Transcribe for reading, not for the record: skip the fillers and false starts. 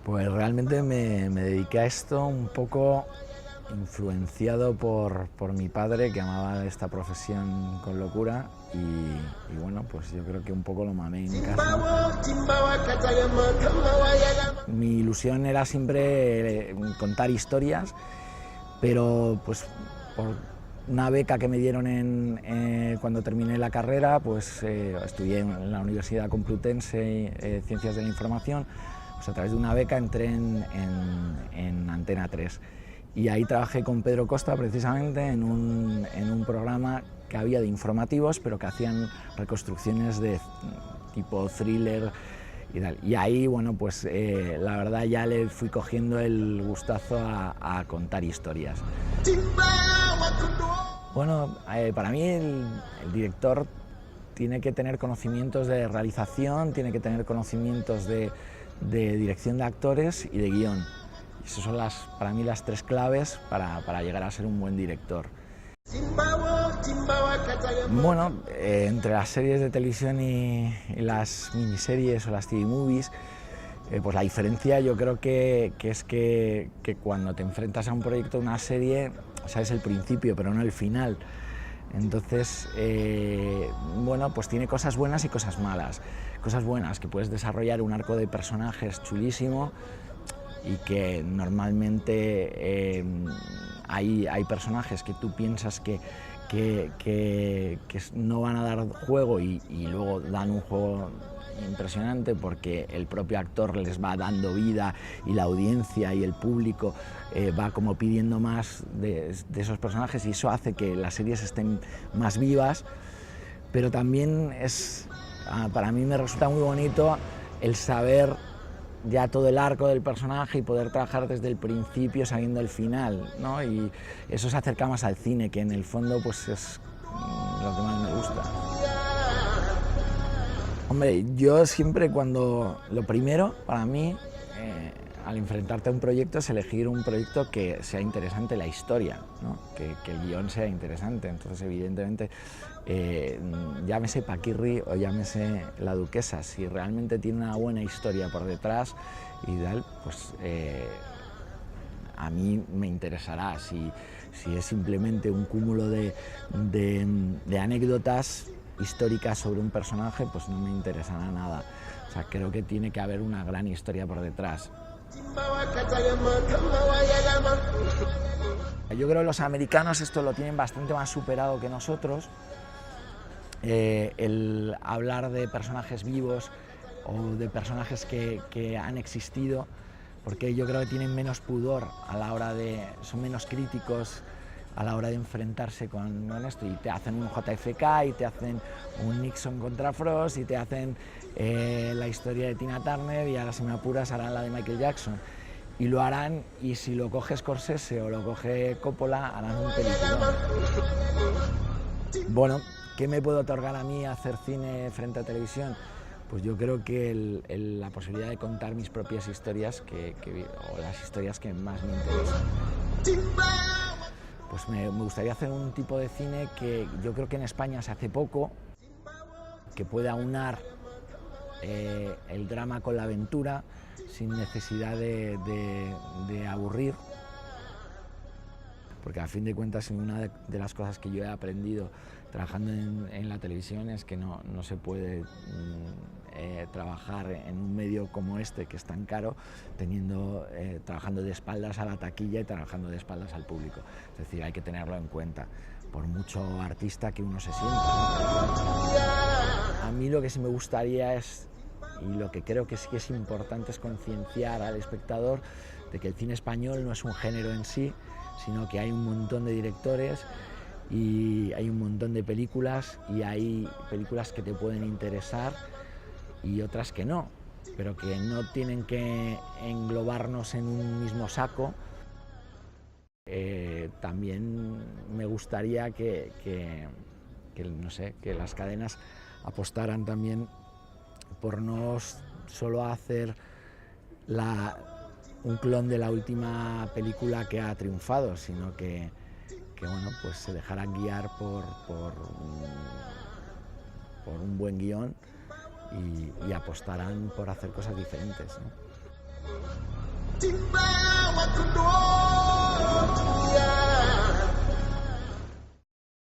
Pues realmente me dediqué a esto un poco influenciado por mi padre, que amaba esta profesión con locura, y bueno, pues yo creo que un poco lo mamé en casa. Mi ilusión era siempre contar historias, pero pues por una beca que me dieron cuando terminé la carrera, pues estudié en la Universidad Complutense Ciencias de la Información. Pues a través de una beca entré en Antena 3 y ahí trabajé con Pedro Costa precisamente en un programa que había de informativos, pero que hacían reconstrucciones de tipo thriller y tal. Y ahí, bueno, pues la verdad ya le fui cogiendo el gustazo a contar historias. Bueno, para mí el director tiene que tener conocimientos de realización, tiene que tener conocimientos de dirección de actores y de guión. Esas son para mí las tres claves para llegar a ser un buen director. Bueno, entre las series de televisión y las miniseries o las TV movies, pues la diferencia yo creo que es que cuando te enfrentas a un proyecto, una serie, sabes el principio pero no el final. Entonces, bueno, pues tiene cosas buenas y cosas malas. Cosas buenas, que puedes desarrollar un arco de personajes chulísimo y que normalmente hay personajes que tú piensas que no van a dar juego y luego dan un juego impresionante porque el propio actor les va dando vida y la audiencia y el público va como pidiendo más de esos personajes, y eso hace que las series estén más vivas. Pero también para mí me resulta muy bonito el saber ya todo el arco del personaje y poder trabajar desde el principio sabiendo el final, ¿no? Y eso se acerca más al cine, que en el fondo pues es lo que más me gusta. Hombre, yo siempre lo primero para mí al enfrentarte a un proyecto es elegir un proyecto que sea interesante la historia, ¿no? Que el guión sea interesante. Entonces, evidentemente, llámese Paquirri o llámese La Duquesa, si realmente tiene una buena historia por detrás y tal, pues a mí me interesará. Si es simplemente un cúmulo de anécdotas históricas sobre un personaje, pues no me interesará nada. O sea, creo que tiene que haber una gran historia por detrás. Yo creo que los americanos esto lo tienen bastante más superado que nosotros, el hablar de personajes vivos o de personajes que han existido, porque yo creo que tienen menos pudor son menos críticos a la hora de enfrentarse con esto, y te hacen un JFK y te hacen un Nixon contra Frost y te hacen la historia de Tina Turner, y ahora, si me apuras, harán la de Michael Jackson, y lo harán, y si lo coge Scorsese o lo coge Coppola, harán un peliculón. Bueno, ¿qué me puede otorgar a mí hacer cine frente a televisión? Pues yo creo que la posibilidad de contar mis propias historias o las historias que más me interesan. Pues me gustaría hacer un tipo de cine que yo creo que en España se hace poco, que pueda aunar el drama con la aventura sin necesidad de aburrir, porque a fin de cuentas una de las cosas que yo he aprendido trabajando en la televisión es que no se puede trabajar en un medio como este, que es tan caro, trabajando de espaldas a la taquilla y trabajando de espaldas al público. Es decir, hay que tenerlo en cuenta, por mucho artista que uno se sienta. A mí lo que sí me gustaría y lo que creo que sí es importante, es concienciar al espectador de que el cine español no es un género en sí, sino que hay un montón de directores y hay un montón de películas, y hay películas que te pueden interesar y otras que no, pero que no tienen que englobarnos en un mismo saco. También me gustaría que las cadenas apostaran también por no solo hacer un clon de la última película que ha triunfado, sino que bueno, pues se dejaran guiar por un buen guión y apostarán por hacer cosas diferentes, ¿no?